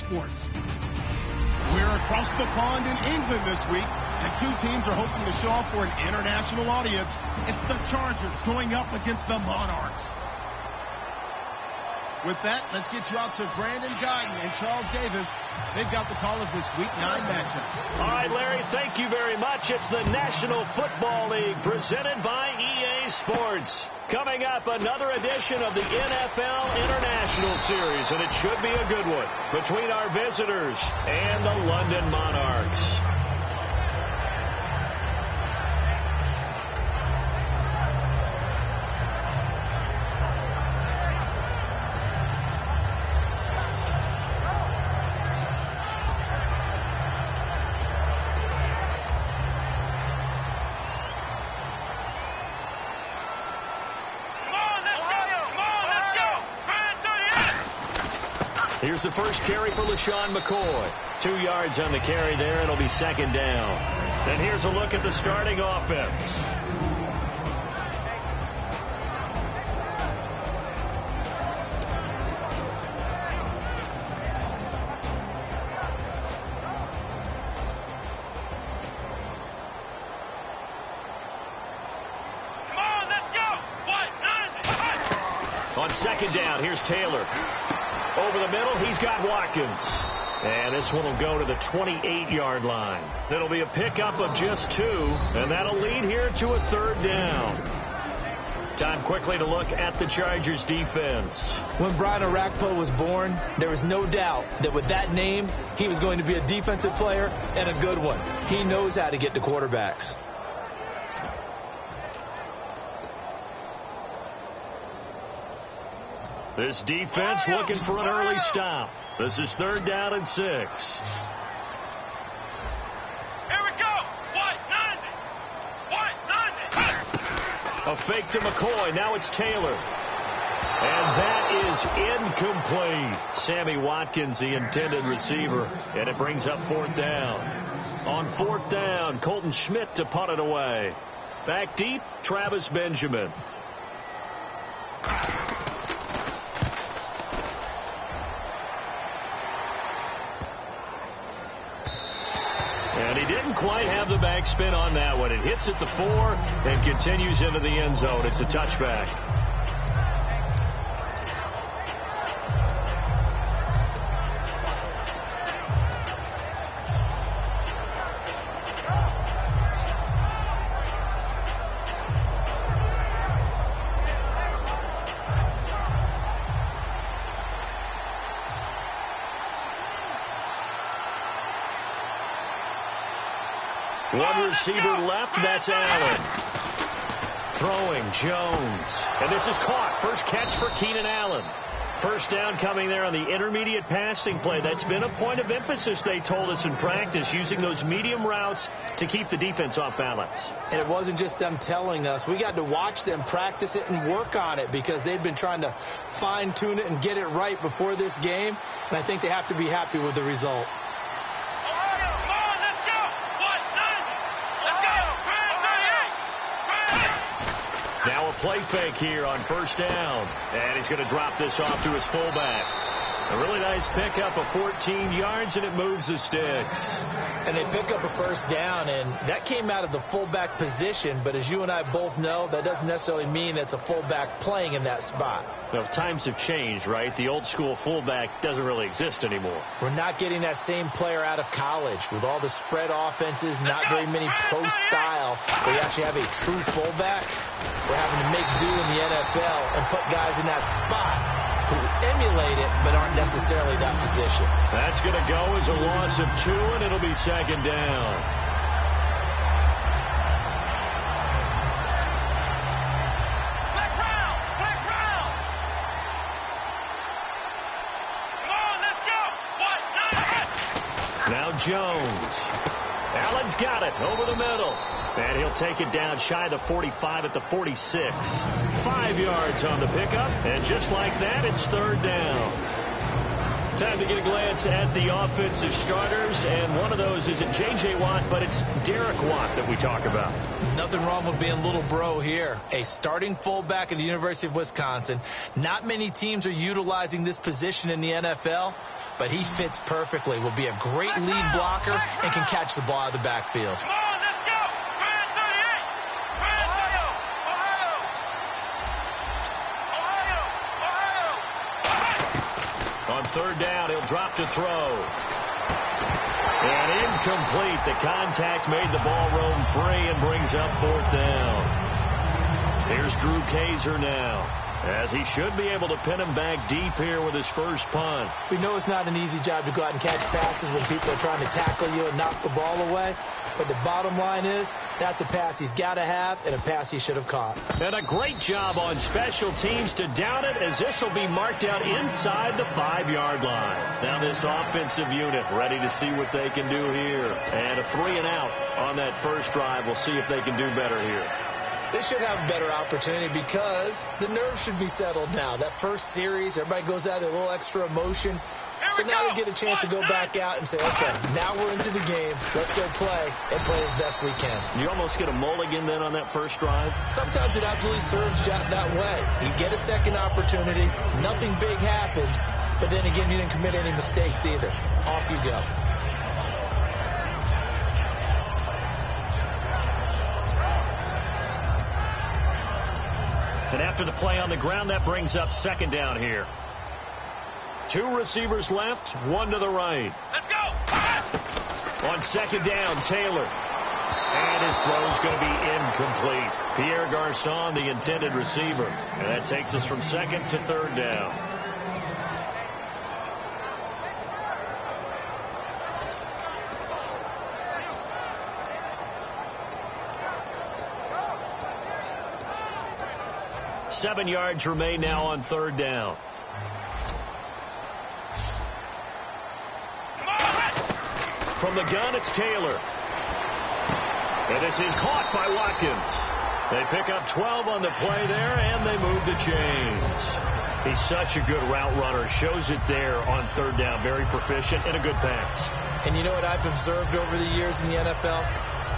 Sports. We're across the pond in England this week, and two teams are hoping to show off for an international audience. It's the Chargers going up against the Monarchs. With that, let's get you out to Brandon Guyton and Charles Davis. They've got the call of this Week 9 matchup. All right, Larry, thank you very much. It's the National Football League presented by EA Sports. Coming up, another edition of the NFL International Series, and it should be a good one between our visitors and the London Monarchs. Here's the first carry for LaShawn McCoy. 2 yards on the carry there. It'll be second down. And here's a look at the starting offense. On second down, here's Taylor. Over the middle, he's got Watkins. And this one will go to the 28-yard line. It'll be a pickup of just 2, and that'll lead here to a third down. Time quickly to look at the Chargers defense. When Brian Orakpo was born, there was no doubt that with that name, he was going to be a defensive player and a good one. He knows how to get to quarterbacks. This defense looking for an early stop. This is third down and 6. Here we go. White 90. A fake to McCoy. Now it's Taylor. And that is incomplete. Sammy Watkins, the intended receiver. And it brings up fourth down. On fourth down, Colton Schmidt to punt it away. Back deep, Travis Benjamin. And he didn't quite have the backspin on that one. It hits at the 4 and continues into the end zone. It's a touchback. One receiver left, that's Allen. Throwing, Jones. And this is caught. First catch for Keenan Allen. First down coming there on the intermediate passing play. That's been a point of emphasis, they told us in practice, using those medium routes to keep the defense off balance. And it wasn't just them telling us. We got to watch them practice it and work on it because they've been trying to fine-tune it and get it right before this game. And I think they have to be happy with the result. Now a play fake here on first down. And he's going to drop this off to his fullback. A really nice pickup of 14 yards, and it moves the sticks. And they pick up a first down, and that came out of the fullback position. But as you and I both know, that doesn't necessarily mean it's a fullback playing in that spot. Well, times have changed, right? The old school fullback doesn't really exist anymore. We're not getting that same player out of college with all the spread offenses, not very many pro style, where you actually have a true fullback. We're having to make do in the NFL and put guys in that spot who emulate it but aren't necessarily that position. That's going to go as a loss of 2, and it'll be second down. Quick round. Come on, let's go. Now Jones. Allen's got it over the middle. And he'll take it down shy of the 45 at the 46. 5 yards on the pickup. And just like that, it's third down. Time to get a glance at the offensive starters. And one of those isn't J.J. Watt, but it's Derek Watt that we talk about. Nothing wrong with being little bro here. A starting fullback at the University of Wisconsin. Not many teams are utilizing this position in the NFL. but he fits perfectly, will be a great lead blocker, and can catch the ball out of the backfield. Come on, let's go. Brand 38. Brand Ohio. On third down, he'll drop to throw. And incomplete. The contact made the ball roam free and brings up fourth down. Here's Drew Kaiser now, as he should be able to pin him back deep here with his first punt. We know it's not an easy job to go out and catch passes when people are trying to tackle you and knock the ball away. But the bottom line is, that's a pass he's got to have and a pass he should have caught. And a great job on special teams to down it, as this will be marked out inside the 5-yard line. Now this offensive unit ready to see what they can do here. And a 3-and-out on that first drive. We'll see if they can do better here. They should have a better opportunity because the nerves should be settled now. That first series, everybody goes out with a little extra emotion. So now they get a chance to go back out and say, okay, now we're into the game. Let's go play and play as best we can. You almost get a mulligan then on that first drive? Sometimes it absolutely serves that way. You get a second opportunity. Nothing big happened. But then again, you didn't commit any mistakes either. Off you go. And after the play on the ground, that brings up second down here. 2 receivers left, 1 to the right. Let's go. On second down, Taylor. And his throw's going to be incomplete. Pierre Garçon, the intended receiver. And that takes us from second to third down. Seven yards remain now on third down. From the gun, it's Taylor. And this is caught by Watkins. They pick up 12 on the play there, and they move the chains. He's such a good route runner. Shows it there on third down. Very proficient and a good pass. And you know what I've observed over the years in the NFL?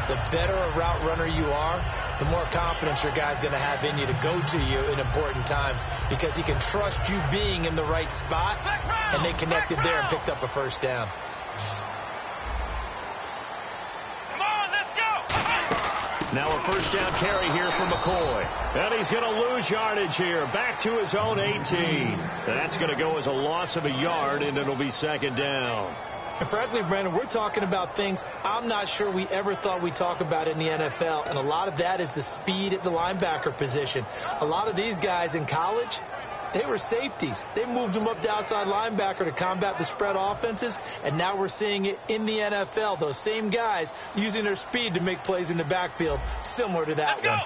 The better a route runner you are, the more confidence your guy's going to have in you to go to you in important times, because he can trust you being in the right spot, and they connected there and picked up a first down. Now a first down carry here for McCoy. And he's going to lose yardage here. Back to his own 18. That's going to go as a loss of a yard, and it'll be second down. And frankly, Brandon, we're talking about things I'm not sure we ever thought we'd talk about in the NFL. And a lot of that is the speed at the linebacker position. A lot of these guys in college, they were safeties. They moved them up to outside linebacker to combat the spread offenses, and now we're seeing it in the NFL. Those same guys using their speed to make plays in the backfield, similar to that one.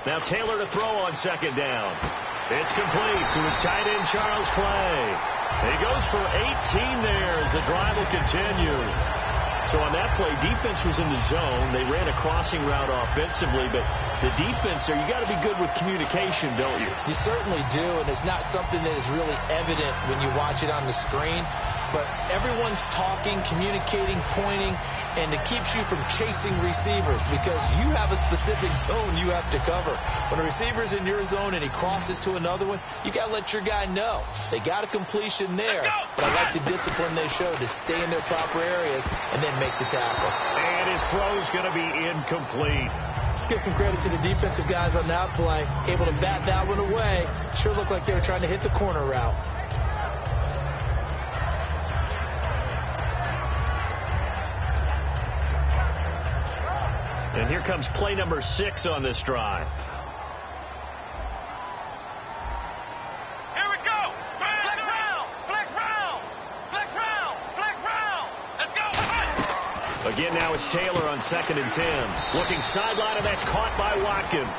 Now Taylor to throw on second down. It's complete to his tight end, Charles Clay. He goes for 18 there as the drive will continue. So on that play, defense was in the zone. They ran a crossing route offensively, but the defense there, you got to be good with communication, don't you? You certainly do, and it's not something that is really evident when you watch it on the screen. But everyone's talking, communicating, pointing, and it keeps you from chasing receivers because you have a specific zone you have to cover. When a receiver's in your zone and he crosses to another one, you got to let your guy know. They got a completion there, but I like the discipline they showed to stay in their proper areas and then make the tackle. And his throw's going to be incomplete. Let's give some credit to the defensive guys on that play. Able to bat that one away. Sure looked like they were trying to hit the corner route. And here comes play number 6 on this drive. Here we go. Flex round. Flex round. Flex round. Flex round. Let's go. Again, now it's Taylor on 2nd and 10. Looking sideline, and that's caught by Watkins.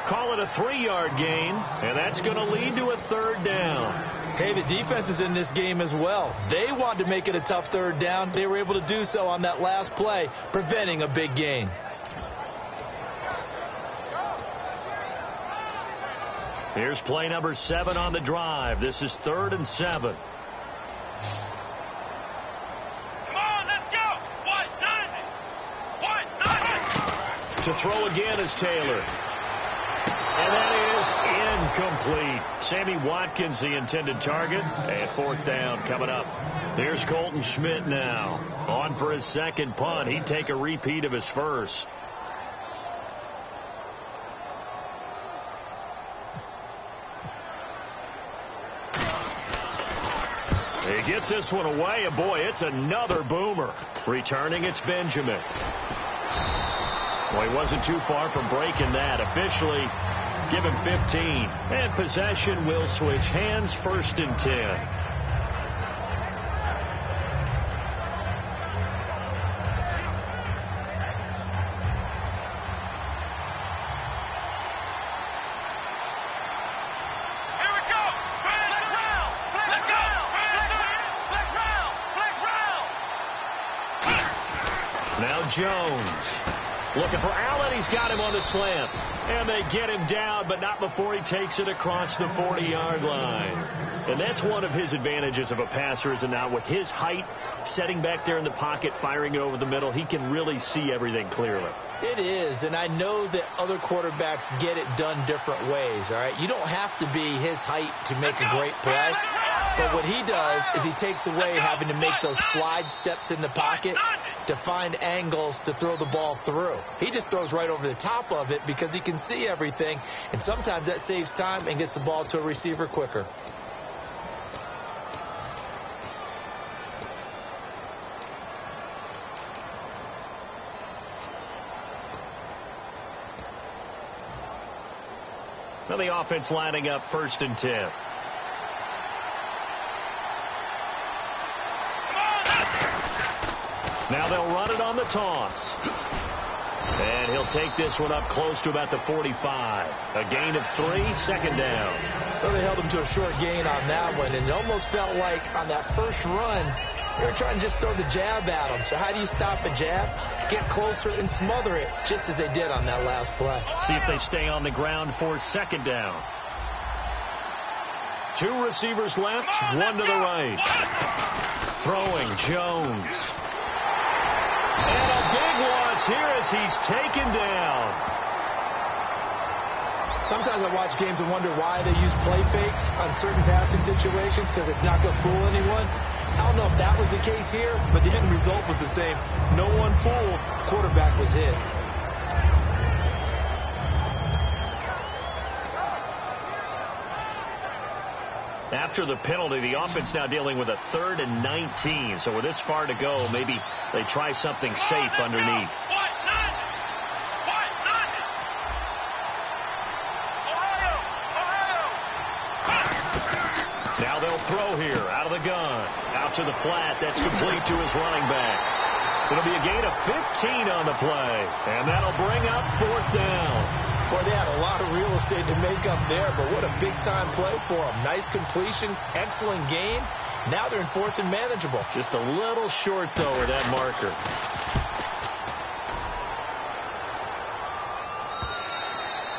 Call it a 3-yard gain, and that's going to lead to a third down. Hey, the defense is in this game as well. They wanted to make it a tough third down. They were able to do so on that last play, preventing a big gain. Here's play number 7 on the drive. This is 3rd and 7. Come on, let's go. What does it? What does it? To throw again is Taylor. And that is incomplete. Sammy Watkins, the intended target. And fourth down coming up. Here's Colton Schmidt now. On for his second punt. He'd take a repeat of his first. He gets this one away, and boy, it's another boomer. Returning, it's Benjamin. Well, he wasn't too far from breaking that. Officially, give him 15. And possession will switch hands, 1st and 10. Now Jones looking for Allen. He's got him on the slant. And they get him down, but not before he takes it across the 40-yard line. And that's one of his advantages of a passer, is now with his height, setting back there in the pocket, firing it over the middle, he can really see everything clearly. It is, and I know that other quarterbacks get it done different ways, all right? You don't have to be his height to make a great play. But what he does is he takes away having to make those slide steps in the pocket to find angles to throw the ball through. He just throws right over the top of it because he can see everything, and sometimes that saves time and gets the ball to a receiver quicker. Now the offense lining up 1st and 10. Now they'll run it on the toss. And he'll take this one up close to about the 45. A gain of 3, 2nd down. Well, they held him to a short gain on that one, and it almost felt like on that first run, they were trying to just throw the jab at him. So how do you stop a jab? Get closer and smother it, just as they did on that last play. See if they stay on the ground for 2nd down. 2 receivers left, 1 to the right. Throwing, Jones. And a big loss here as he's taken down. Sometimes I watch games and wonder why they use play fakes on certain passing situations, because it's not going to fool anyone. I don't know if that was the case here, but the end result was the same. No one fooled. Quarterback was hit. After the penalty, the offense now dealing with a 3rd and 19. So with this far to go, maybe they try something safe underneath. Now they'll throw here out of the gun. Out to the flat. That's complete to his running back. It'll be a gain of 15 on the play. And that'll bring up 4th down. Boy, they had a lot of real estate to make up there, but what a big-time play for them. Nice completion, excellent game. Now they're in 4th and manageable. Just a little short, though, of that marker.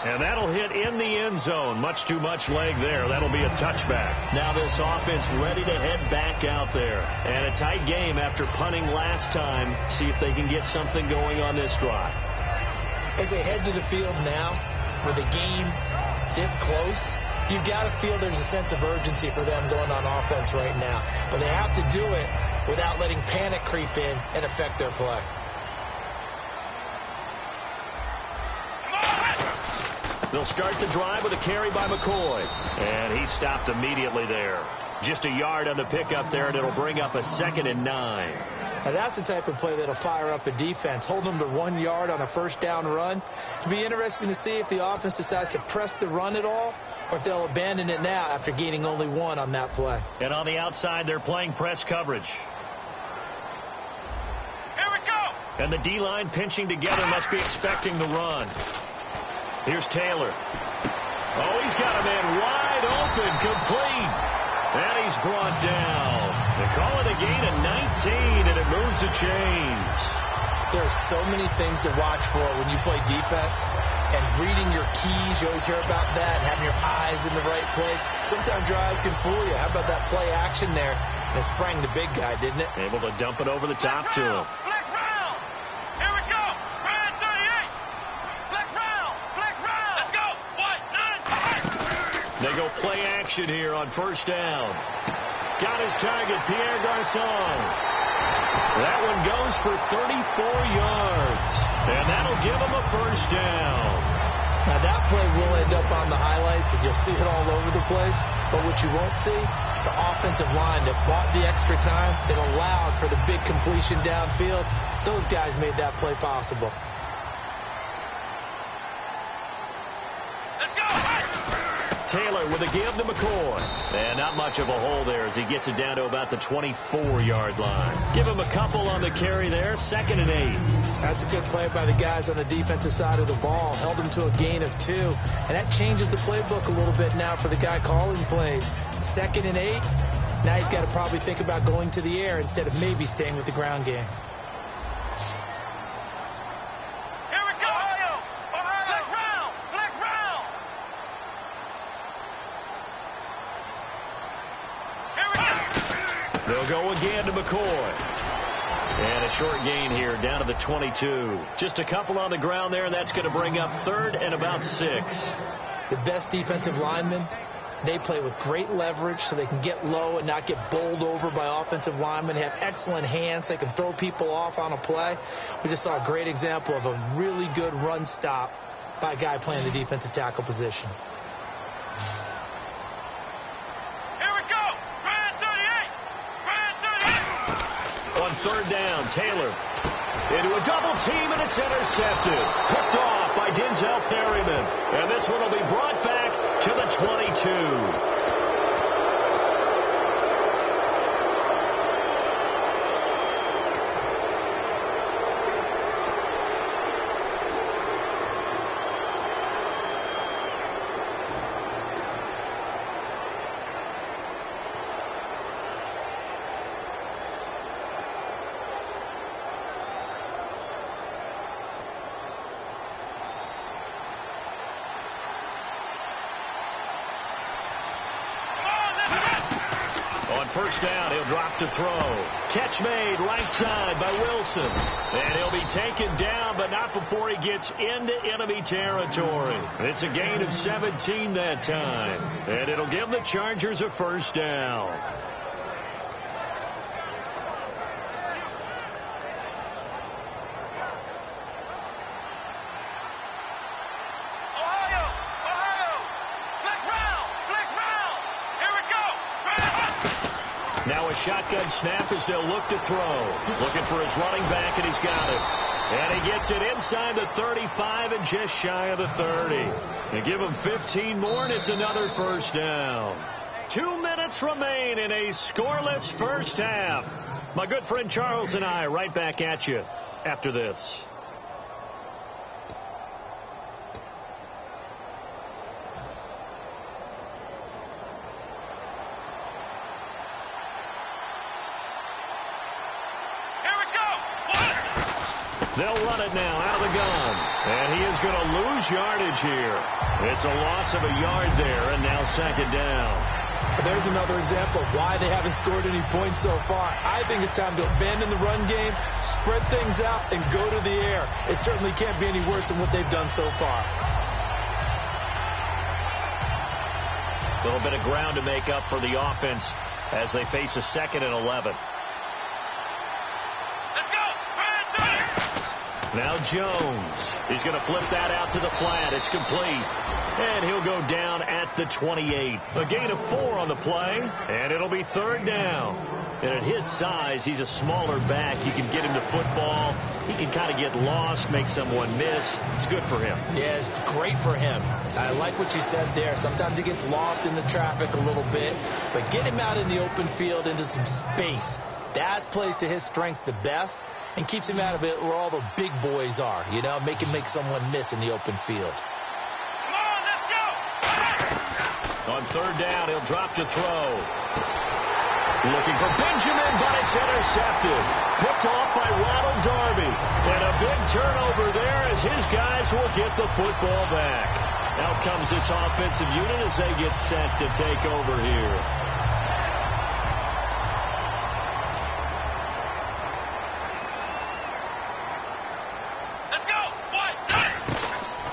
And that'll hit in the end zone. Much too much leg there. That'll be a touchback. Now this offense ready to head back out there. And a tight game after punting last time. See if they can get something going on this drive. As they head to the field now, with the game this close, you've got to feel there's a sense of urgency for them going on offense right now. But they have to do it without letting panic creep in and affect their play. They'll start the drive with a carry by McCoy. And he stopped immediately there. Just a yard on the pickup there, and it'll bring up a 2nd and 9. Now that's the type of play that'll fire up a defense. Hold them to 1 yard on a 1st down run. It'll be interesting to see if the offense decides to press the run at all, or if they'll abandon it now after gaining only 1 on that play. And on the outside, they're playing press coverage. Here we go. And the D-line pinching together must be expecting the run. Here's Taylor. Oh, he's got a man wide open, complete. And he's brought down. They call it a gain of 19, and it moves the chains. There are so many things to watch for when you play defense. And reading your keys, you always hear about that, and having your eyes in the right place. Sometimes your eyes can fool you. How about that play action there? And it sprang the big guy, didn't it? Able to dump it over the top to him. Flex round. Here we go. Brand 38. Flex round. Flex round. Let's go. 1, action here on first down. Got his target, Pierre Garçon. That one goes for 34 yards. And that'll give him a first down. Now, that play will end up on the highlights, and you'll see it all over the place. But what you won't see, the offensive line that bought the extra time, that allowed for the big completion downfield, those guys made that play possible. Taylor with a give to McCoy. And not much of a hole there as he gets it down to about the 24-yard line. Give him a couple on the carry there, 2nd and 8. That's a good play by the guys on the defensive side of the ball. Held him to a gain of 2. And that changes the playbook a little bit now for the guy calling plays. 2nd and 8. Now he's got to probably think about going to the air instead of maybe staying with the ground game. They'll go again to McCoy. And a short gain here down to the 22. Just a couple on the ground there, and that's going to bring up 3rd and about 6. The best defensive linemen, they play with great leverage so they can get low and not get bowled over by offensive linemen. They have excellent hands. They can throw people off on a play. We just saw a great example of a really good run stop by a guy playing the defensive tackle position. Third down, Taylor into a double team, and it's intercepted. Picked off by Denzel Perryman. And this one will be brought back to the 22. First down, he'll drop to throw. Catch made right side by Wilson. And he'll be taken down, but not before he gets into enemy territory. It's a gain of 17 that time. And it'll give the Chargers a first down. Now a shotgun snap as they'll look to throw. Looking for his running back, and he's got it. And he gets it inside the 35 and just shy of the 30. And give him 15 more, and it's another first down. 2 minutes remain in a scoreless first half. My good friend Charles and I right back at you after this. They'll run it now out of the gun. And he is going to lose yardage here. It's a loss of a yard there, and now 2nd down. There's another example of why they haven't scored any points so far. I think it's time to abandon the run game, spread things out, and go to the air. It certainly can't be any worse than what they've done so far. A little bit of ground to make up for the offense as they face a 2nd and 11. Now Jones. He's going to flip that out to the flat. It's complete. And he'll go down at the 28. A gain of 4 on the play. And it'll be 3rd down. And at his size, he's a smaller back. You can get him to football. He can kind of get lost, make someone miss. It's good for him. Yeah, it's great for him. I like what you said there. Sometimes he gets lost in the traffic a little bit. But get him out in the open field into some space. That plays to his strengths the best and keeps him out of it where all the big boys are, you know, make him make someone miss in the open field. Come on, let's go! On 3rd down, he'll drop to throw. Looking for Benjamin, but it's intercepted. Picked off by Ronald Darby. And a big turnover there as his guys will get the football back. Out comes this offensive unit as they get set to take over here.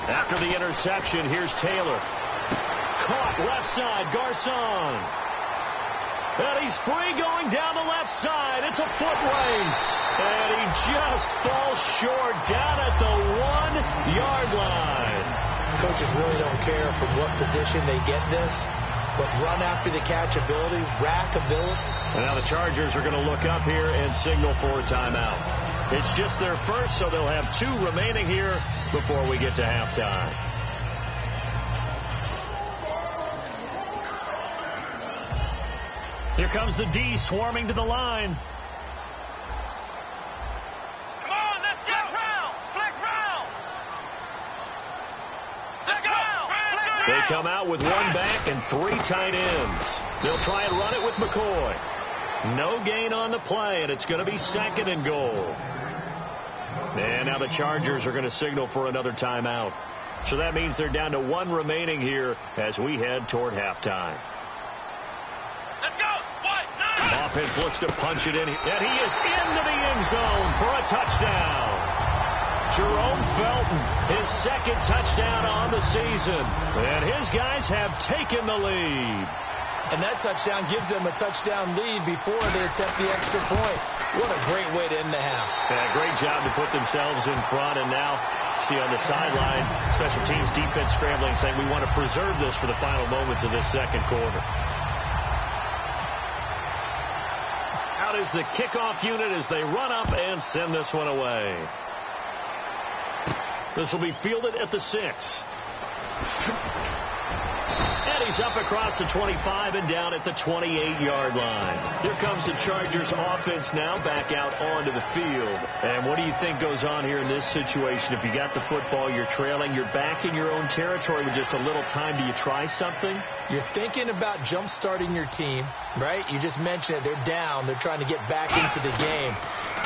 After the interception, here's Taylor. caught left side. Garcon. And he's free going down the left side. It's a foot race. And he just falls short down at the 1-yard line. Coaches really don't care from what position they get this, but run after the catch ability, rack ability. And now the Chargers are going to look up here and signal for a timeout. It's just their first, so they'll have 2 remaining here before we get to halftime. Here comes the D swarming to the line. Come on, let's go. Flex round. Let's go. They come out with 1 back and 3 tight ends. They'll try and run it with McCoy. No gain on the play, and it's going to be 2nd and goal. And now the Chargers are going to signal for another timeout. So that means they're down to 1 remaining here as we head toward halftime. Let's go. Offense looks to punch it in, and he is into the end zone for a touchdown. Jerome Felton, his 2nd touchdown on the season, and his guys have taken the lead. And that touchdown gives them a touchdown lead before they attempt the extra point. What a great way to end the half. Yeah, great job to put themselves in front, and now see on the sideline, special teams defense scrambling, saying we want to preserve this for the final moments of this 2nd quarter. Out is the kickoff unit as they run up and send this one away. This will be fielded at the 6. And he's up across the 25 and down at the 28-yard line. Here comes the Chargers offense now back out onto the field. And what do you think goes on here in this situation? If you got the football, you're trailing, you're back in your own territory with just a little time. Do you try something? You're thinking about jump-starting your team, right? You just mentioned it. They're down. They're trying to get back into the game.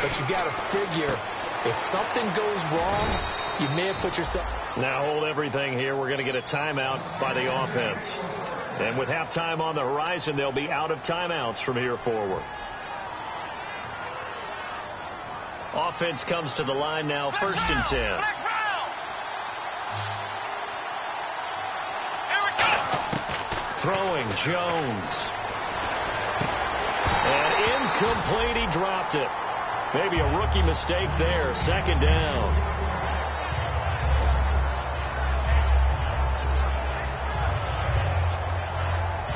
But you got to figure if something goes wrong, you may have put yourself... Now hold everything here. We're going to get a timeout by the offense. And with halftime on the horizon, they'll be out of timeouts from here forward. Offense comes to the line now, 1st and 10. Throwing Jones. And incomplete, he dropped it. Maybe a rookie mistake there, 2nd down.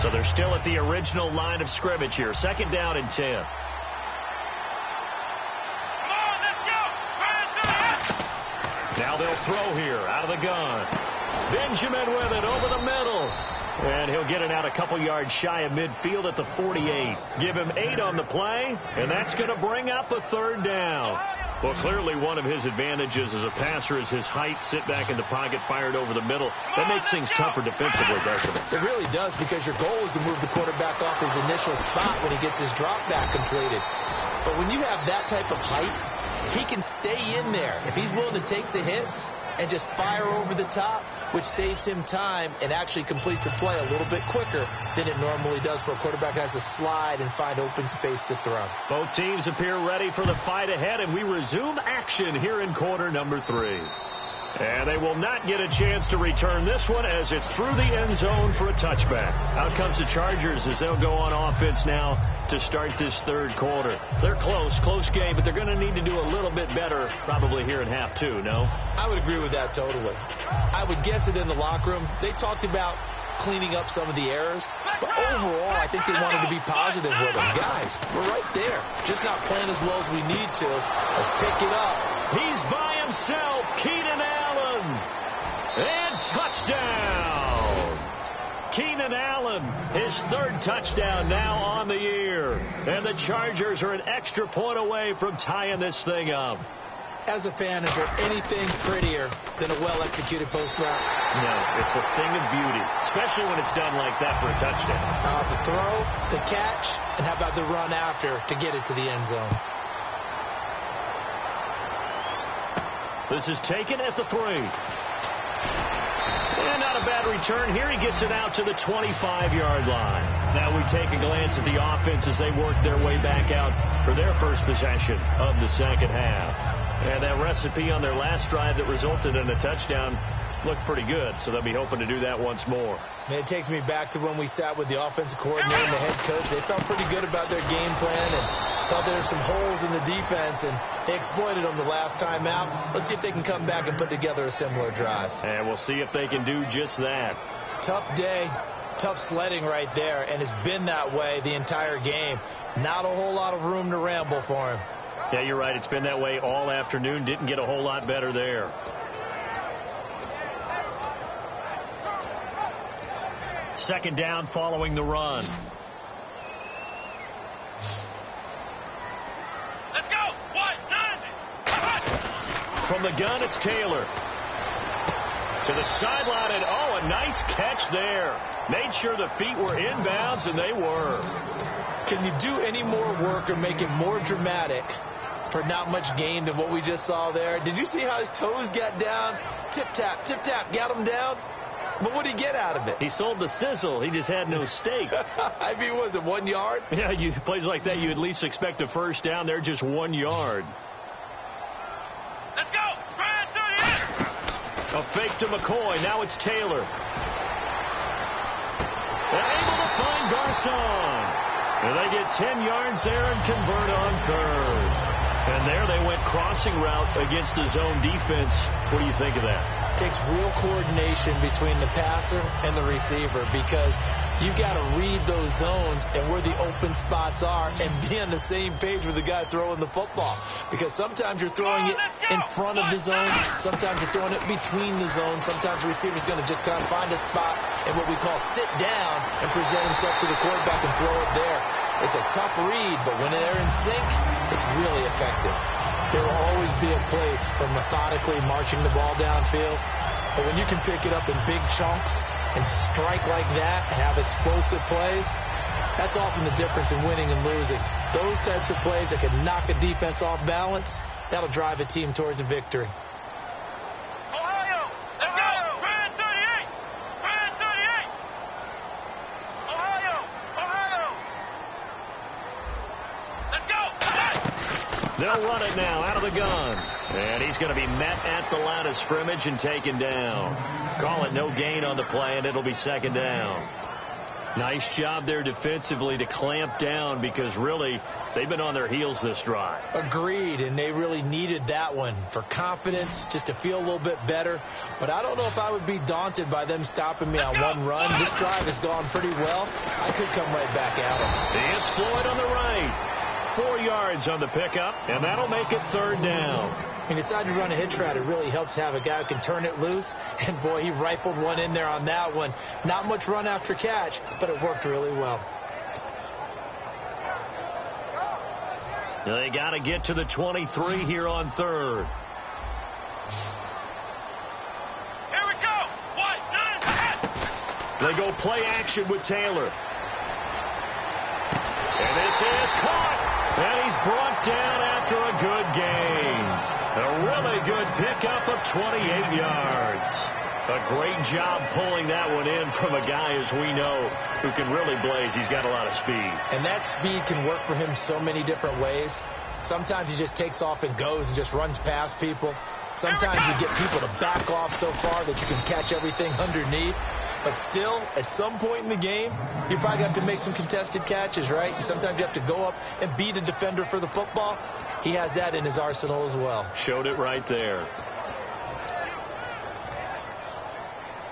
So they're still at the original line of scrimmage here. 2nd down and 10. Come on, let's go. Now they'll throw here out of the gun. Benjamin with it over the middle. And he'll get it out a couple yards shy of midfield at the 48. Give him 8 on the play, and that's going to bring up a 3rd down. Well, clearly one of his advantages as a passer is his height. Sit back in the pocket, fired over the middle. That makes things tougher defensively, doesn't it? It really does, because your goal is to move the quarterback off his initial spot when he gets his drop back completed. But when you have that type of height, he can stay in there. If he's willing to take the hits and just fire over the top, which saves him time and actually completes a play a little bit quicker than it normally does, where a quarterback has to slide and find open space to throw. Both teams appear ready for the fight ahead, and we resume action here in quarter number 3. And they will not get a chance to return this one as it's through the end zone for a touchback. Out comes the Chargers as they'll go on offense now to start this 3rd quarter. They're close game, but they're going to need to do a little bit better probably here in half 2, no? I would agree with that totally. I would guess it in the locker room. They talked about cleaning up some of the errors, but overall I think they wanted to be positive with them. Guys, we're right there, just not playing as well as we need to. Let's pick it up. He's by himself, Keenan Allen, and touchdown. Keenan Allen, his 3rd touchdown now on the year, and the Chargers are an extra point away from tying this thing up. As a fan, is there anything prettier than a well-executed post route? No, it's a thing of beauty, especially when it's done like that for a touchdown. The throw, the catch, and how about the run after to get it to the end zone? This is taken at the 3. And not a bad return here. He gets it out to the 25-yard line. Now we take a glance at the offense as they work their way back out for their first possession of the 2nd half. And that recipe on their last drive that resulted in a touchdown looked pretty good, so they'll be hoping to do that once more. Man, it takes me back to when we sat with the offensive coordinator and the head coach. They felt pretty good about their game plan and thought there were some holes in the defense, and they exploited them the last time out. Let's see if they can come back and put together a similar drive. And we'll see if they can do just that. Tough day, tough sledding right there, and it's been that way the entire game. Not a whole lot of room to ramble for him. Yeah, you're right. It's been that way all afternoon. Didn't get a whole lot better there. Second down following the run. Let's go. 1-9. From the gun, it's Taylor. To the sideline, and oh, a nice catch there. Made sure the feet were inbounds, and they were. Can you do any more work or make it more dramatic for not much gain than what we just saw there? Did you see how his toes got down? Tip-tap, got him down. But what did he get out of it? He sold the sizzle. He just had no steak. I mean, was it 1 yard? Yeah, plays like that, you at least expect a first down. They're just 1 yard. Let's go. Brian, 38. A fake to McCoy. Now it's Taylor. They're able to find Garcon. And they get 10 yards there and convert on third. And there they went crossing route against the zone defense. What do you think of that? Takes real coordination between the passer and the receiver, because you got to read those zones and where the open spots are and be on the same page with the guy throwing the football. Because sometimes you're throwing it in front of the zone. Sometimes you're throwing it between the zones. Sometimes the receiver's going to just kind of find a spot and what we call sit down and present himself to the quarterback and throw it there. It's a tough read, but when they're in sync, it's really effective. There will always be a place for methodically marching the ball downfield. But when you can pick it up in big chunks and strike like that, have explosive plays, that's often the difference in winning and losing. Those types of plays that can knock a defense off balance, that'll drive a team towards a victory. Ohio. Let's go. Brian, 38. Brian, 38. Ohio. Let's go. They'll run it now out of the gun. And he's going to be met at the line of scrimmage and taken down. Call it no gain on the play, and it'll be second down. Nice job there defensively to clamp down, because really they've been on their heels this drive. Agreed, and they really needed that one for confidence, just to feel a little bit better. But I don't know if I would be daunted by them stopping me on one run. This drive has gone pretty well. I could come right back at them. It's Floyd on the right. 4 yards on the pickup, and that'll make it third down. He decided to run a hitch route. It really helps to have a guy who can turn it loose. And, boy, he rifled one in there on that one. Not much run after catch, but it worked really well. They got to get to the 23 here on third. Here we go. 1-9. They go play action with Taylor. And this is caught. And he's brought down after a good gain. A really good pickup of 28 yards. A great job pulling that one in from a guy, as we know, who can really blaze. He's got a lot of speed. And that speed can work for him so many different ways. Sometimes he just takes off and goes and just runs past people. Sometimes you get people to back off so far that you can catch everything underneath. But still, at some point in the game, you probably have to make some contested catches, right? Sometimes you have to go up and beat a defender for the football. He has that in his arsenal as well. Showed it right there.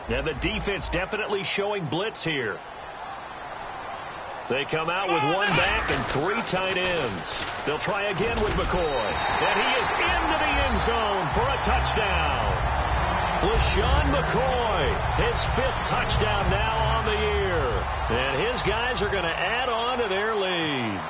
Now the defense definitely showing blitz here. They come out with one back and 3 tight ends. They'll try again with McCoy. And he is into the end zone for a touchdown. LaShawn McCoy, his 5th touchdown now on the year. And his guys are going to add on to their lead.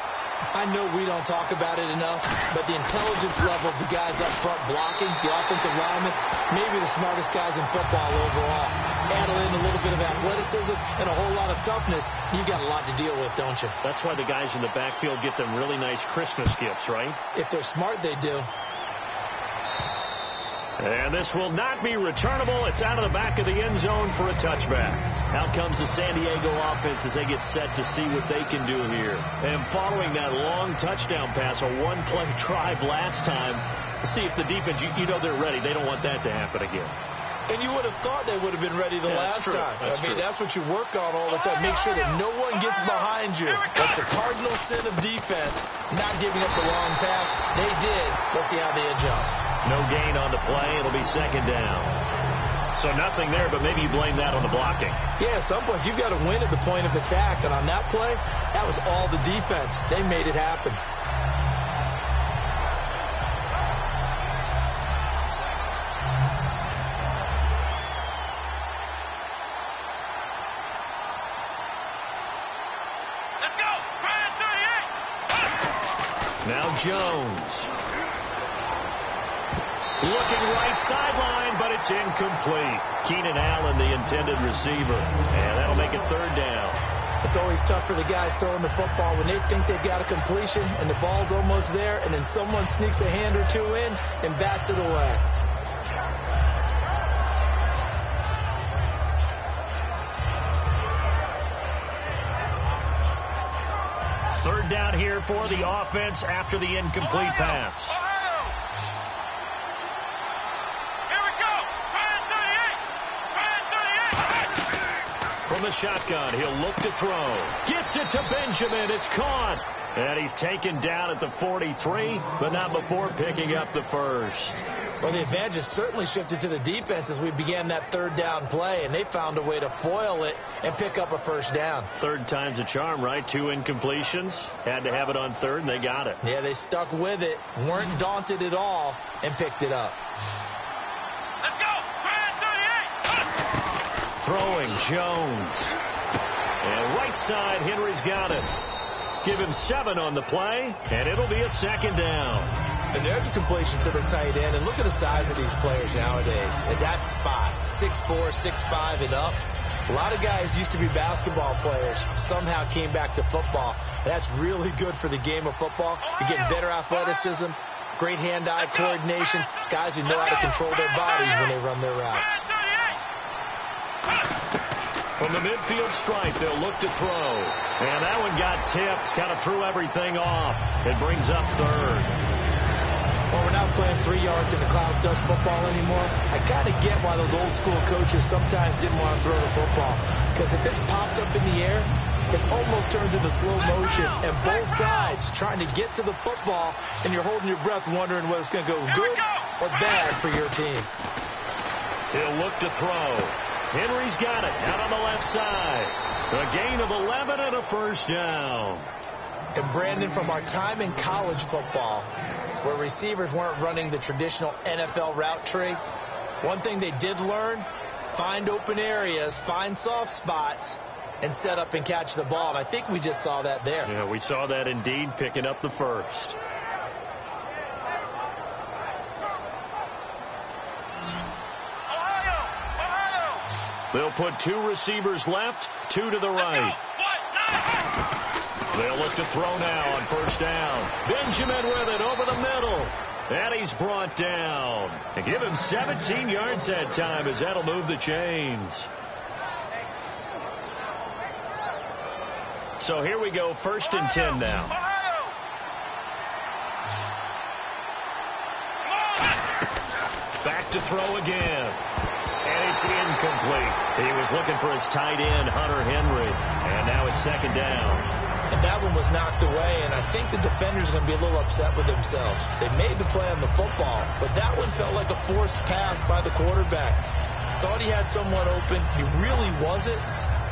I know we don't talk about it enough, but the intelligence level of the guys up front blocking, the offensive linemen, maybe the smartest guys in football overall. Add in a little bit of athleticism and a whole lot of toughness, you got a lot to deal with, don't you? That's why the guys in the backfield get them really nice Christmas gifts, right? If they're smart, they do. And this will not be returnable. It's out of the back of the end zone for a touchback. Out comes the San Diego offense as they get set to see what they can do here. And following that long touchdown pass, a one-play drive last time, see if the defense, you know they're ready. They don't want that to happen again. And you would have thought they would have been ready the last time. I mean, that's what you work on all the time. Make sure that no one gets behind you. That's the cardinal sin of defense, not giving up the long pass. They did. Let's see how they adjust. No gain on the play. It'll be second down. So nothing there, but maybe you blame that on the blocking. Yeah, at some point you've got to win at the point of attack. And on that play, that was all the defense. They made it happen. Now Jones. Looking right sideline, but it's incomplete. Keenan Allen, the intended receiver. And that'll make it third down. It's always tough for the guys throwing the football when they think they've got a completion and the ball's almost there, and then someone sneaks a hand or two in and bats it away. Third down here for the offense after the incomplete pass. Here we go. From the shotgun, he'll look to throw. Gets it to Benjamin. It's caught. And he's taken down at the 43, but not before picking up the first. Well, the advantage has certainly shifted to the defense as we began that third down play, and they found a way to foil it and pick up a first down. Third time's a charm, right? 2 incompletions. Had to have it on third, and they got it. Yeah, they stuck with it, weren't daunted at all, and picked it up. Let's go. Throwing Jones. And right side, Henry's got it. Give him 7 on the play, and it'll be a second down. And there's a completion to the tight end. And look at the size of these players nowadays. At that spot, 6'4", 6'5", and up. A lot of guys used to be basketball players, somehow came back to football. And that's really good for the game of football. You're getting better athleticism, great hand-eye coordination, guys who know how to control their bodies when they run their routes. From the midfield stripe, they'll look to throw. And that one got tipped, kind of threw everything off. It brings up third. Well, we're not playing 3 yards in the cloud of dust football anymore. I kind of get why those old school coaches sometimes didn't want to throw the football. Because if it's popped up in the air, it almost turns into slow motion. And both sides trying to get to the football, and you're holding your breath wondering whether it's going to go good or bad for your team. He'll look to throw. Henry's got it out on the left side. A gain of 11 and a first down. And Brandon, from our time in college football, where receivers weren't running the traditional NFL route tree, one thing they did learn, find open areas, find soft spots, and set up and catch the ball. And I think we just saw that there. Yeah, we saw that indeed, picking up the first. They'll put 2 receivers left, 2 to the right. They'll look to throw now on first down. Benjamin with it over the middle. And he's brought down. And give him 17 yards that time, as that'll move the chains. So here we go, 1st and 10 now. Back to throw again. And it's incomplete. He was looking for his tight end, Hunter Henry. And now it's second down. And that one was knocked away, and I think the defender's going to be a little upset with themselves. They made the play on the football, but that one felt like a forced pass by the quarterback. Thought he had someone open. He really wasn't.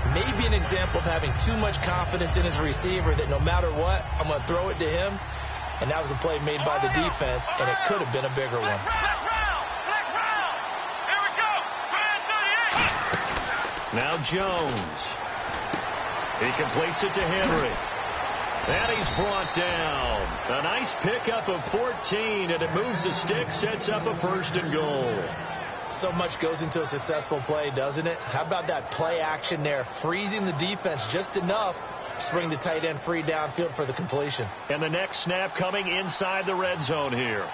Maybe an example of having too much confidence in his receiver that no matter what, I'm going to throw it to him. And that was a play made by the defense, and it could have been a bigger one. Now Jones. He completes it to Henry. And he's brought down. A nice pickup of 14, and it moves the stick, sets up a 1st and goal. So much goes into a successful play, doesn't it? How about that play action there, freezing the defense just enough to bring the tight end free downfield for the completion. And the next snap coming inside the red zone here.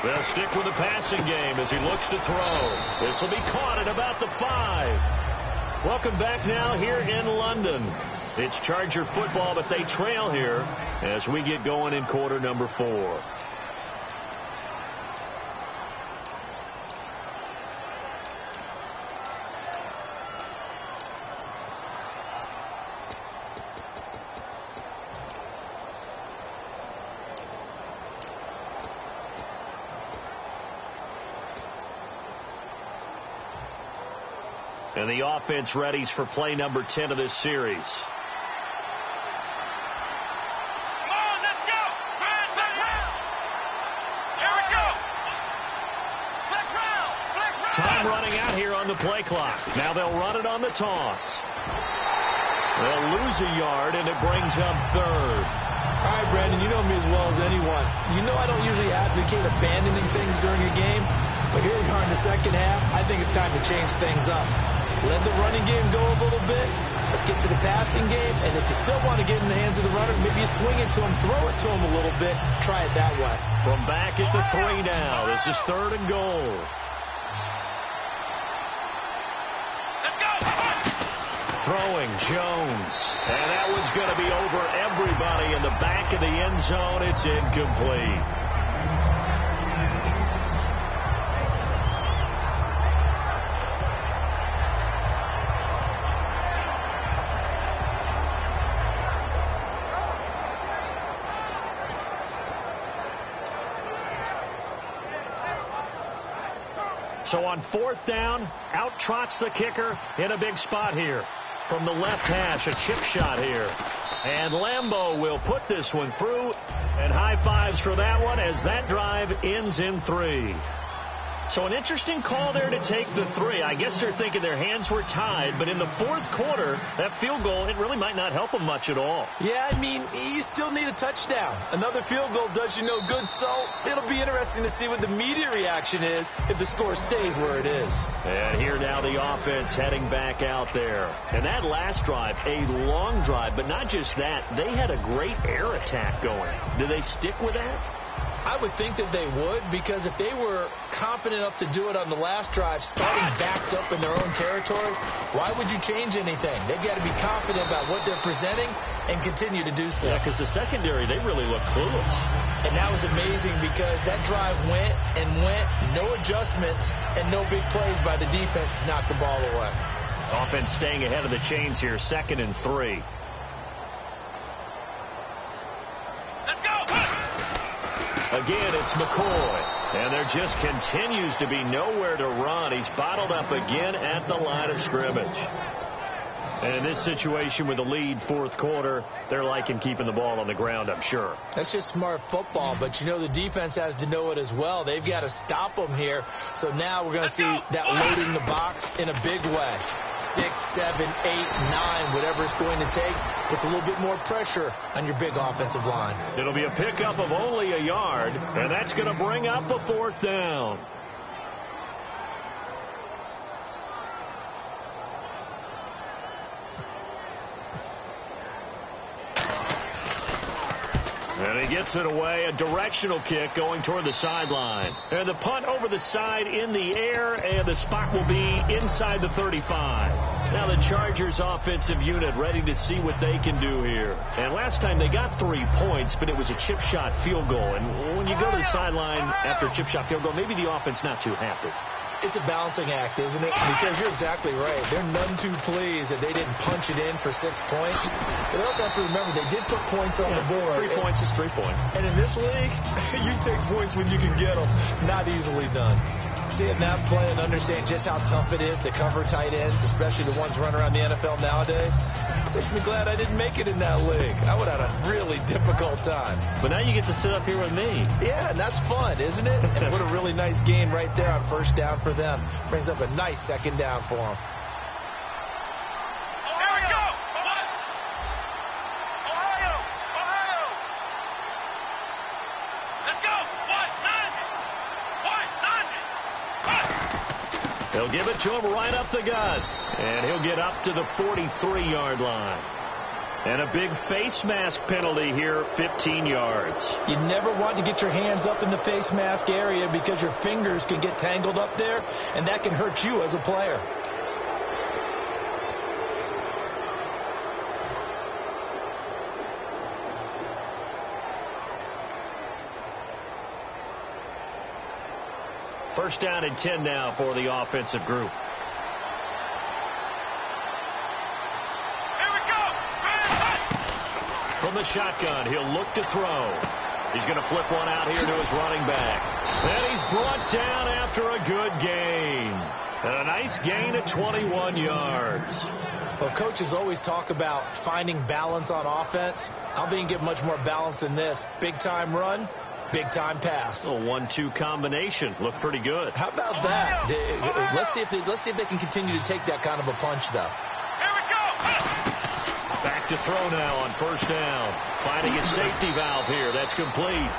They'll stick with the passing game as he looks to throw. This will be caught at about the 5. Welcome back now here in London. It's Charger football, but they trail here as we get going in quarter number 4. And the offense readies for play number 10 of this series. Come on, let's go. Flag round. Here we go. Flag round. Flag round. Time running out here on the play clock. Now they'll run it on the toss. They'll lose a yard, and it brings up third. All right, Brandon, you know me as well as anyone. You know I don't usually advocate abandoning things during a game, but here we are in the second half. I think it's time to change things up. Let the running game go a little bit. Let's get to the passing game, and if you still want to get in the hands of the runner, maybe you swing it to him, throw it to him a little bit, try it that way. From back at the 3 now, this is 3rd and goal. Throwing Jones. And that one's going to be over everybody in the back of the end zone. It's incomplete. So on 4th down, out trots the kicker in a big spot here. From the left hash, a chip shot here. And Lambeau will put this one through. And high fives for that one as that drive ends in 3. So an interesting call there to take the 3. I guess they're thinking their hands were tied. But in the 4th quarter, that field goal, it really might not help them much at all. Yeah, I mean, you still need a touchdown. Another field goal does you no good. So it'll be interesting to see what the media reaction is if the score stays where it is. And here now the offense heading back out there. And that last drive, a long drive, but not just that. They had a great air attack going. Do they stick with that? I would think that they would, because if they were confident enough to do it on the last drive, starting backed up in their own territory, why would you change anything? They've got to be confident about what they're presenting and continue to do so. Yeah, because the secondary, they really look clueless. And that was amazing because that drive went and went, no adjustments, and no big plays by the defense to knock the ball away. Offense staying ahead of the chains here, 2nd and 3. Again, it's McCoy. And there just continues to be nowhere to run. He's bottled up again at the line of scrimmage. And in this situation with the lead 4th quarter, they're liking keeping the ball on the ground, I'm sure. That's just smart football, but you know the defense has to know it as well. They've got to stop them here. So now we're going to see that loading the box in a big way. 6, 7, 8, 9, whatever it's going to take, puts a little bit more pressure on your big offensive line. It'll be a pickup of only a yard, and that's going to bring up a 4th down. And he gets it away, a directional kick going toward the sideline. And the punt over the side in the air, and the spot will be inside the 35. Now the Chargers offensive unit ready to see what they can do here. And last time they got 3 points, but it was a chip shot field goal. And when you go to the sideline after a chip shot field goal, maybe the offense not too happy. It's a balancing act, isn't it? Because you're exactly right. They're none too pleased that they didn't punch it in for 6 points. But they also have to remember they did put points on the board. 3 points is 3 points. And in this league, you take points when you can get them. Not easily done. Seeing that play and understand just how tough it is to cover tight ends, especially the ones running around the NFL nowadays, makes me glad I didn't make it in that league. I would have had a really difficult time. But now you get to sit up here with me. Yeah, and that's fun, isn't it? And what a really nice game right there on 1st down for them. Brings up a nice 2nd down for them. Here we go. Ohio. Let's go. They'll give it to him right up the gut. And he'll get up to the 43-yard line. And a big face mask penalty here, 15 yards. You never want to get your hands up in the face mask area because your fingers can get tangled up there, and that can hurt you as a player. First down and 10 now for the offensive group. Here we go. From the shotgun, he'll look to throw. He's going to flip one out here to his running back. And he's brought down after a good gain. And a nice gain of 21 yards. Well, coaches always talk about finding balance on offense. I'm being given much more balance than this. Big-time run, big-time pass. A 1-2 combination. Looked pretty good. How about that? Let's see if they can continue to take that kind of a punch, though. Here we go. Back to throw now on first down. Finding a safety valve here. That's complete.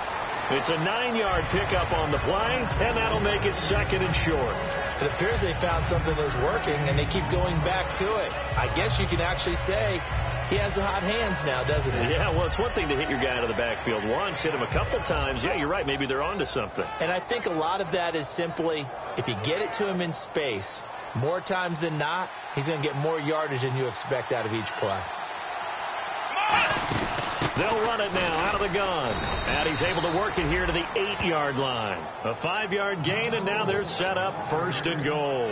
It's a 9-yard pickup on the play, and that'll make it 2nd and short. It appears they found something that's working, and they keep going back to it. I guess you can actually say he has the hot hands now, doesn't he? Yeah, well, it's one thing to hit your guy out of the backfield once, hit him a couple times. Yeah, you're right. Maybe they're onto something. And I think a lot of that is simply if you get it to him in space, more times than not, he's going to get more yardage than you expect out of each play. They'll run it now out of the gun. And he's able to work it here to the 8-yard line. A 5-yard gain, and now they're set up 1st and goal.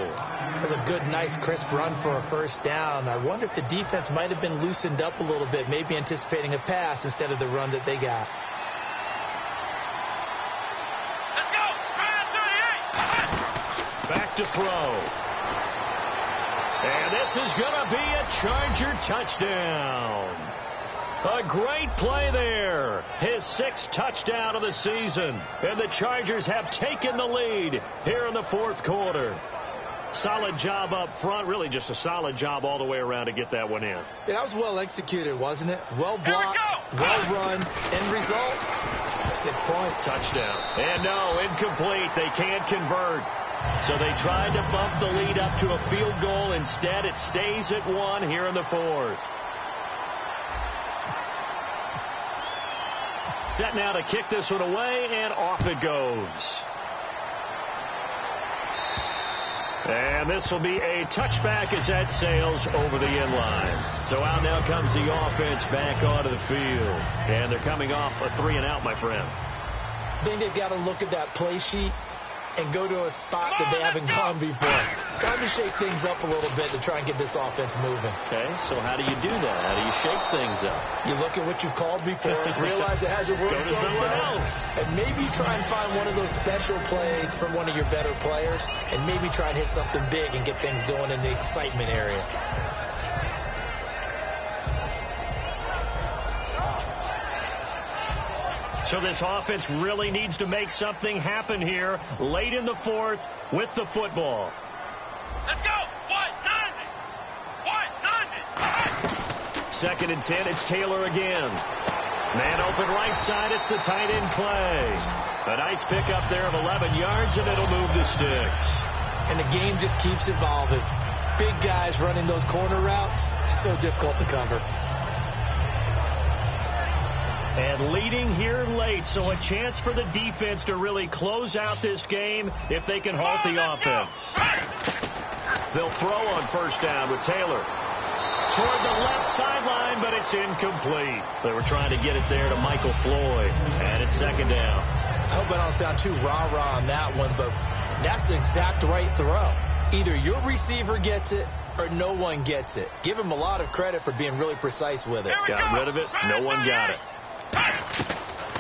That's a good, nice, crisp run for a first down. I wonder if the defense might have been loosened up a little bit, maybe anticipating a pass instead of the run that they got. Let's go. Back to throw. And this is going to be a Charger touchdown. A great play there. His 6th touchdown of the season. And the Chargers have taken the lead here in the 4th quarter. Solid job up front. Really just a solid job all the way around to get that one in. Yeah, that was well executed, wasn't it? Well blocked, well run. End result, 6 points. Touchdown. And no, incomplete. They can't convert. So they tried to bump the lead up to a field goal. Instead, it stays at 1 here in the 4th. Set now to kick this one away, and off it goes. And this will be a touchback as that sails over the end line. So out now comes the offense back onto the field. And they're coming off a 3-and-out, my friend. I think they've got to look at that play sheet and go to a spot that they haven't gone before. Time to shake things up a little bit to try and get this offense moving. Okay, so how do you do that? How do you shake things up? You look at what you've called before, realize it hasn't worked Go to something else. and maybe try and find one of those special plays from one of your better players, and maybe try and hit something big and get things going in the excitement area. So this offense really needs to make something happen here late in the 4th with the football. Let's go. 190. 2nd and 10. It's Taylor again. Man open right side. It's the tight end play. A nice pickup there of 11 yards, and it'll move the sticks. And the game just keeps evolving. Big guys running those corner routes, so difficult to cover. And leading here late, so a chance for the defense to really close out this game if they can halt the offense. They'll throw on first down with Taylor. Toward the left sideline, but it's incomplete. They were trying to get it there to Michael Floyd, and it's 2nd down. I hope I don't sound too rah-rah on that one, but that's the exact right throw. Either your receiver gets it or no one gets it. Give him a lot of credit for being really precise with it. Got rid of it. No one got it.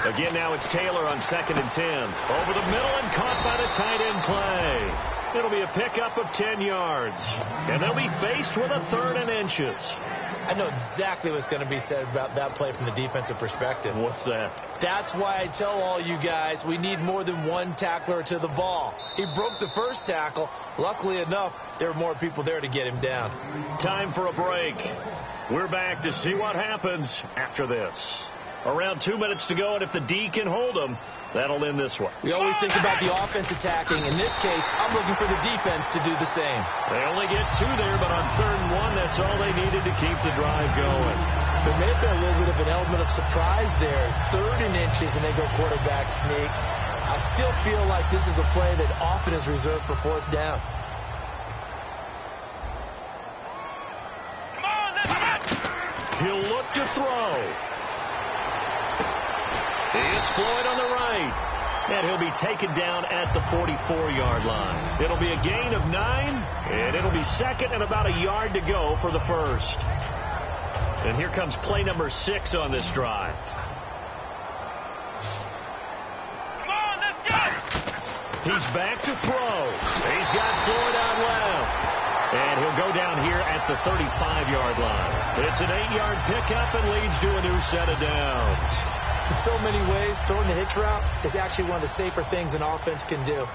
Again, now it's Taylor on 2nd and 10. Over the middle and caught by the tight end play. It'll be a pickup of 10 yards. And they'll be faced with a 3rd and inches. I know exactly what's going to be said about that play from the defensive perspective. What's that? That's why I tell all you guys we need more than one tackler to the ball. He broke the first tackle. Luckily enough, there were more people there to get him down. Time for a break. We're back to see what happens after this. Around 2 minutes to go, and if the D can hold them, that'll end this one. We always think about the offense attacking. In this case, I'm looking for the defense to do the same. They only get 2 there, but on 3rd and 1, that's all they needed to keep the drive going. There may have been a little bit of an element of surprise there. 3rd and inches, and they go quarterback sneak. I still feel like this is a play that often is reserved for 4th down. Come on, let's go. He'll look to throw. It's Floyd on the right. And he'll be taken down at the 44-yard line. It'll be a gain of 9, and it'll be 2nd and about a yard to go for the 1st. And here comes play number 6 on this drive. Come on, let's go. He's back to throw. He's got Floyd out left. And he'll go down here at the 35-yard line. It's an 8-yard pickup and leads to a new set of downs. In so many ways, throwing the hitch route is actually one of the safer things an offense can do.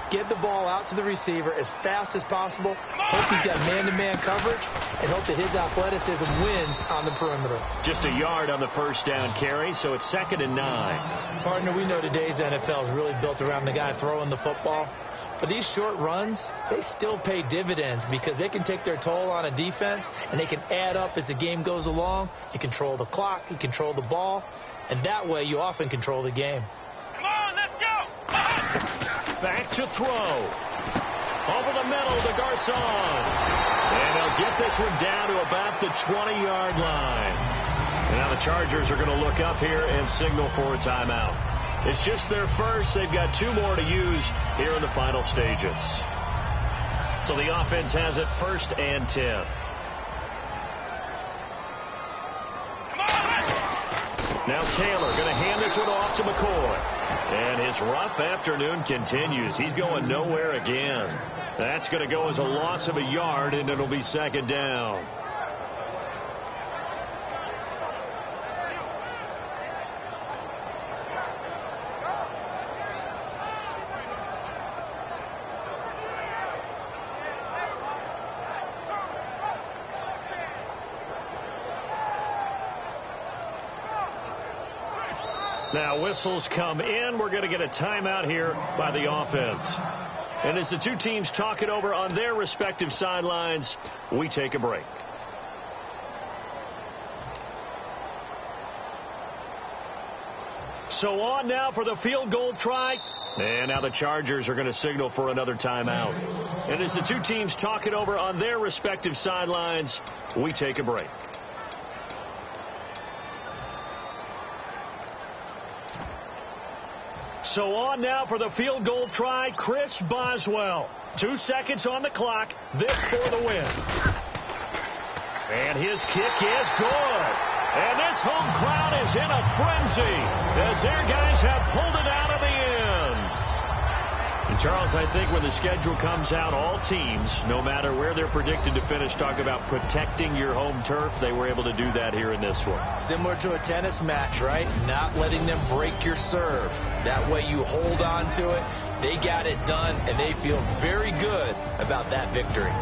Get the ball out to the receiver as fast as possible, hope he's got man-to-man coverage, and hope that his athleticism wins on the perimeter. Just a yard on the first down carry, so it's 2nd and 9. Partner, we know today's NFL is really built around the guy throwing the football. But these short runs, they still pay dividends because they can take their toll on a defense, and they can add up as the game goes along. You control the clock, you control the ball, and that way you often control the game. Come on, let's go. Back to throw. Over the middle to Garcon. And they'll get this one down to about the 20-yard line. And now the Chargers are going to look up here and signal for a timeout. It's just their first. They've got 2 more to use here in the final stages. So the offense has it 1st and 10. Now Taylor going to hand this one off to McCoy. And his rough afternoon continues. He's going nowhere again. That's going to go as a loss of a yard, and it'll be 2nd down. Now whistles come in. We're going to get a timeout here by the offense. And as the two teams talk it over on their respective sidelines, we take a break. So on now for the field goal try. And now the Chargers are going to signal for another timeout. And as the two teams talk it over on their respective sidelines, we take a break. So on now for the field goal try, Chris Boswell. 2 seconds on the clock. This for the win. And his kick is good. And this home crowd is in a frenzy as their guys have pulled it out of the end. And Charles, I think when the schedule comes out, all teams, no matter where they're predicted to finish, talk about protecting your home turf. They were able to do that here in this one. Similar to a tennis match, right? Not letting them break your serve. That way you hold on to it. They got it done, and they feel very good about that victory.